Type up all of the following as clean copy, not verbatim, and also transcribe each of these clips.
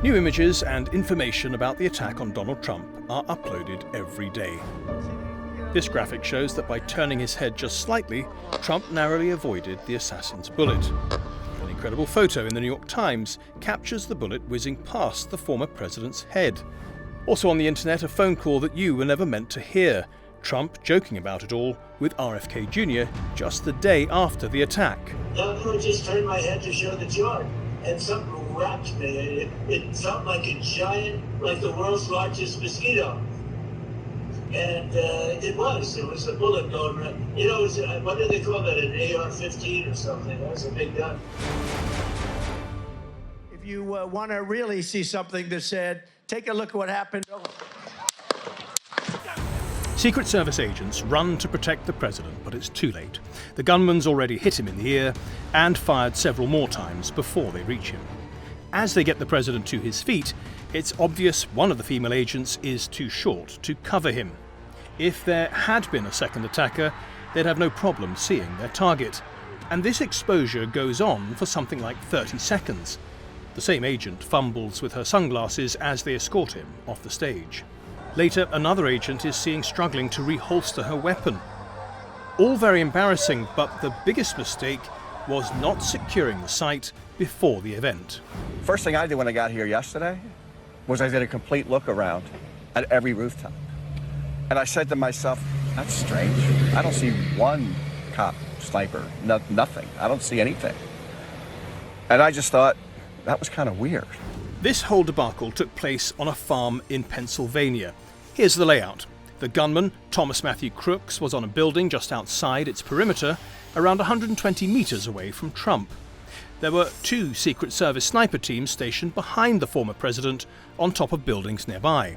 New images and information about the attack on Donald Trump are uploaded every day. This graphic shows that by turning his head just slightly, Trump narrowly avoided the assassin's bullet. An incredible photo in the New York Times captures the bullet whizzing past the former president's head. Also on the internet, a phone call that you were never meant to hear. Trump joking about it all with RFK Jr. just the day after the attack. I just turned my head to show the chart, and something wrapped me. It felt like a giant, like the world's largest mosquito. And it was a bullet going around. You know, what do they call that, an AR-15 or something? That was a big gun. If you want to really see something that said, take a look at what happened. Secret Service agents run to protect the president, but it's too late. The gunman's already hit him in the ear and fired several more times before they reach him. As they get the president to his feet, it's obvious one of the female agents is too short to cover him. If there had been a second attacker, they'd have no problem seeing their target. And this exposure goes on for something like 30 seconds. The same agent fumbles with her sunglasses as they escort him off the stage. Later, another agent is seen struggling to reholster her weapon. All very embarrassing, but the biggest mistake was not securing the site before the event. First thing I did when I got here yesterday was I did a complete look around at every rooftop. And I said to myself, that's strange. I don't see one cop, sniper, nothing. I don't see anything. And I just thought, that was kind of weird. This whole debacle took place on a farm in Pennsylvania. Here's the layout. The gunman, Thomas Matthew Crooks, was on a building just outside its perimeter, around 120 meters away from Trump. There were 2 Secret Service sniper teams stationed behind the former president on top of buildings nearby.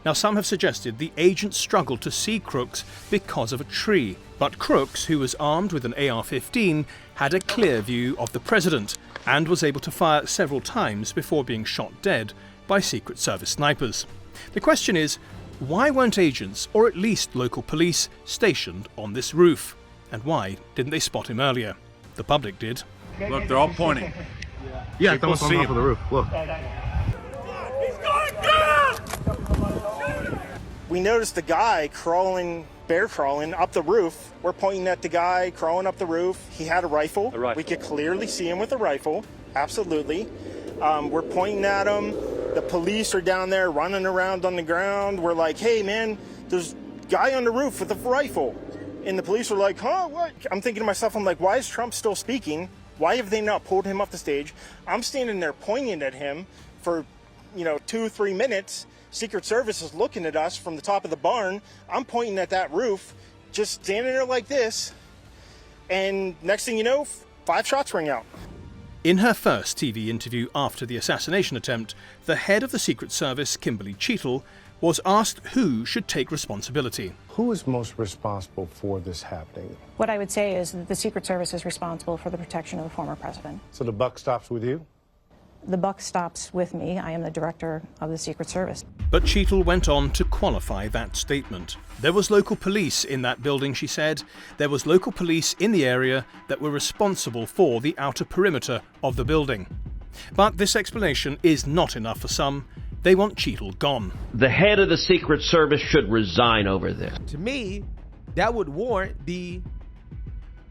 Now, some have suggested the agents struggled to see Crooks because of a tree, but Crooks, who was armed with an AR-15, had a clear view of the president and was able to fire several times before being shot dead by Secret Service snipers. The question is, why weren't agents, or at least local police, stationed on this roof? And why didn't they spot him earlier? The public did. Look, they're all pointing. Yeah, people see him. Of the roof. Look. We noticed the guy bear crawling up the roof. We're pointing at the guy crawling up the roof. He had a rifle. We could clearly see him with a rifle. Absolutely. We're pointing at him. The police are down there running around on the ground. We're like, hey, man, there's a guy on the roof with a rifle. And the police are like, huh, what? I'm thinking to myself, I'm like, why is Trump still speaking? Why have they not pulled him off the stage? I'm standing there pointing at him for, 2-3 minutes. Secret Service is looking at us from the top of the barn. I'm pointing at that roof, just standing there like this. And next thing you know, 5 shots ring out. In her first TV interview after the assassination attempt, the head of the Secret Service, Kimberly Cheetle, was asked who should take responsibility. Who is most responsible for this happening? What I would say is that the Secret Service is responsible for the protection of the former president. So the buck stops with you? The buck stops with me. I am the director of the Secret Service. But Cheetle went on to qualify that statement. There was local police in that building, she said. There was local police in the area that were responsible for the outer perimeter of the building. But this explanation is not enough for some. They want Cheetle gone. The head of the Secret Service should resign over this. To me, that would warrant the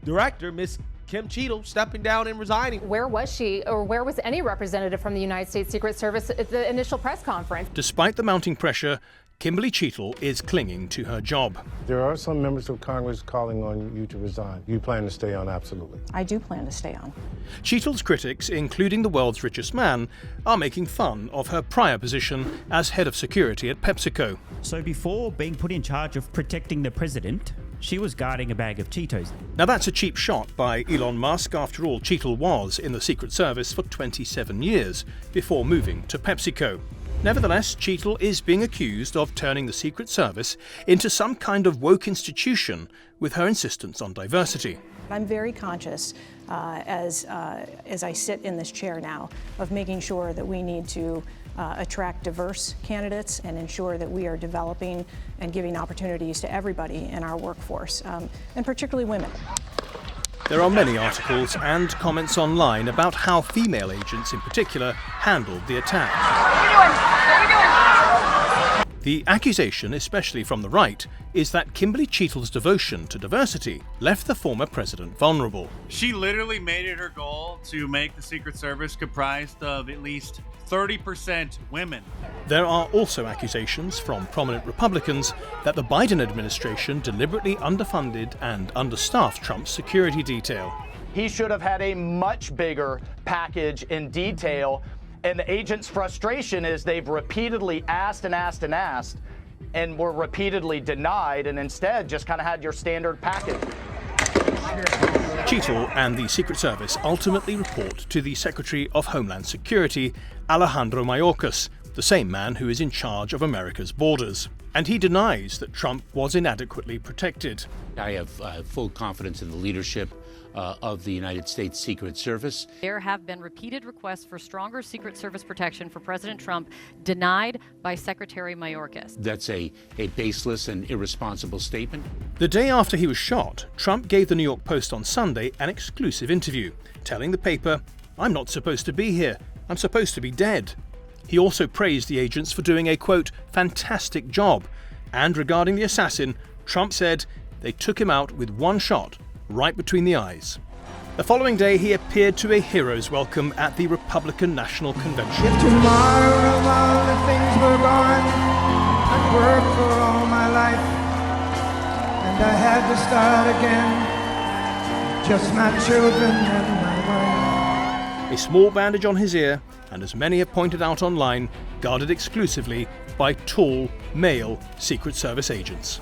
director, Miss Kim Cheetle, stepping down and resigning. Where was she, or where was any representative from the United States Secret Service at the initial press conference? Despite the mounting pressure, Kimberly Cheetle is clinging to her job. There are some members of Congress calling on you to resign. You plan to stay on, absolutely. I do plan to stay on. Cheetle's critics, including the world's richest man, are making fun of her prior position as head of security at PepsiCo. So before being put in charge of protecting the president, she was guarding a bag of Cheetos. Now that's a cheap shot by Elon Musk. After all, Cheetle was in the Secret Service for 27 years before moving to PepsiCo. Nevertheless, Cheetle is being accused of turning the Secret Service into some kind of woke institution with her insistence on diversity. I'm very conscious, as I sit in this chair now, of making sure that we need to attract diverse candidates and ensure that we are developing and giving opportunities to everybody in our workforce, and particularly women. There are many articles and comments online about how female agents in particular handled the attack. The accusation, especially from the right, is that Kimberly Cheetle's devotion to diversity left the former president vulnerable. She literally made it her goal to make the Secret Service comprised of at least 30% women. There are also accusations from prominent Republicans that the Biden administration deliberately underfunded and understaffed Trump's security detail. He should have had a much bigger package in detail. And the agent's frustration is they've repeatedly asked and were repeatedly denied, and instead just kind of had your standard package. Cheetle and the Secret Service ultimately report to the Secretary of Homeland Security, Alejandro Mayorkas, the same man who is in charge of America's borders. And he denies that Trump was inadequately protected. I have full confidence in the leadership of the United States Secret Service. There have been repeated requests for stronger Secret Service protection for President Trump, denied by Secretary Mayorkas. That's a baseless and irresponsible statement. The day after he was shot, Trump gave the New York Post on Sunday an exclusive interview, telling the paper, "I'm not supposed to be here. I'm supposed to be dead." He also praised the agents for doing a, quote, fantastic job. And regarding the assassin, Trump said they took him out with one shot, right between the eyes. The following day, he appeared to a hero's welcome at the Republican National Convention. If tomorrow all the things were gone, I'd work for all my life, and I had to start again, just my children and my wife. A small bandage on his ear, and as many have pointed out online, guarded exclusively by tall, male Secret Service agents.